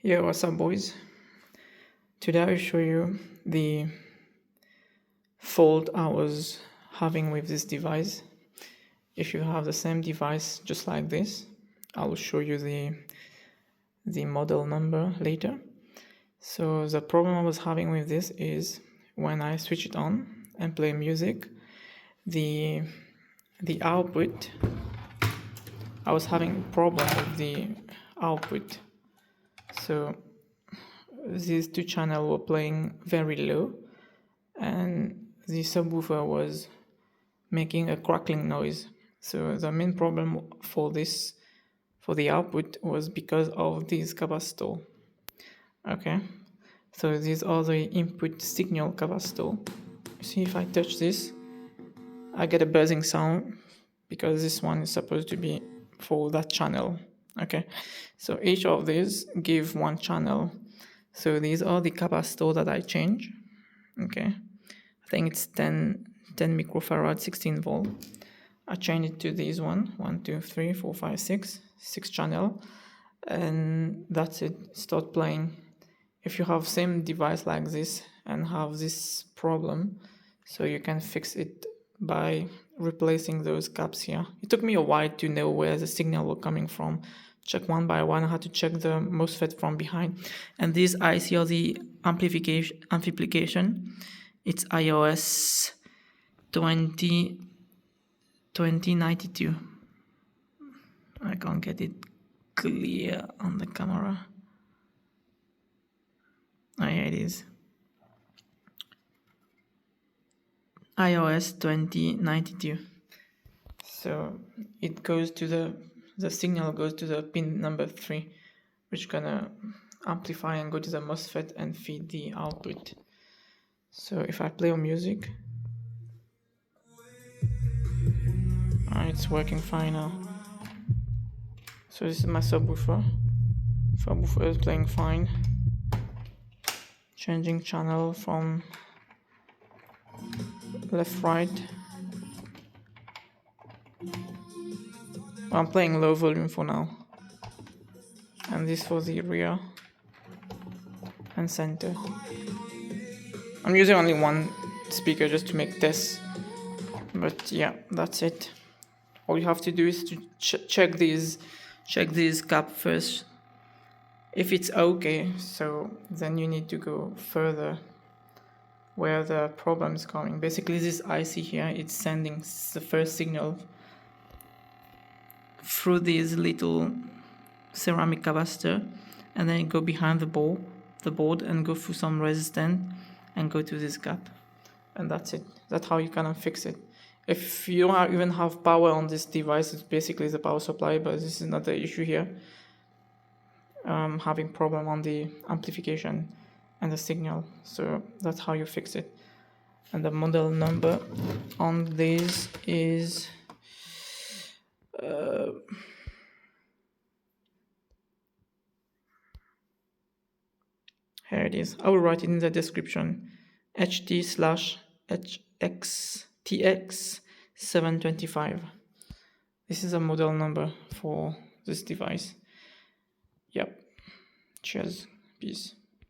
Yo, what's up, boys? Today I'll show you the fault I was having with this device. If you have the same device just like this, I'll show you the model number later. So the problem I was having with this is when I switch it on and play music, the output, I was having a problem with the output. So these two channels were playing very low and the subwoofer was making a crackling noise. So the main problem for the output was because of this capacitor. Okay, so these are the input signal capacitor. See, if I touch this, I get a buzzing sound because this one is supposed to be for that channel. Okay, so each of these give one channel. So these are the capacitors that I change. Okay, I think it's 10 microfarad, 16 volt. I change it to these 1, 2, 3, 4, 5, 6 channel, and that's it. Start playing. If you have same device like this and have this problem, so you can fix it by replacing those caps here. It took me a while to know where the signal were coming from. Check one by one. I had to check the MOSFET from behind. And this IC or the amplification, it's IRS 2092. I can't get it clear on the camera. Oh, here it is. iOS 2092. So it goes to the signal goes to the pin number 3, which gonna amplify and go to the MOSFET and feed the output. So if I play music, it's working fine now. So this is my subwoofer. Subwoofer is playing fine. Changing channel from left, right. I'm playing low volume for now. And this for the rear and center. I'm using only one speaker just to make tests. But yeah, that's it. All you have to do is to check these cap first. If it's okay, so then you need to go further where the problem is coming. Basically, this IC here, it's sending the first signal through this little ceramic capacitor, and then go behind the board and go through some resistance and go to this gap, and that's it. That's how you can fix it. If you don't even have power on this device, it's basically the power supply, but this is not the issue here. Having problem on the amplification and the signal, so that's how you fix it. And the model number on this is here it is. I will write it in the description. HT-TX725. This is a model number for this device. Yep. Cheers. Peace.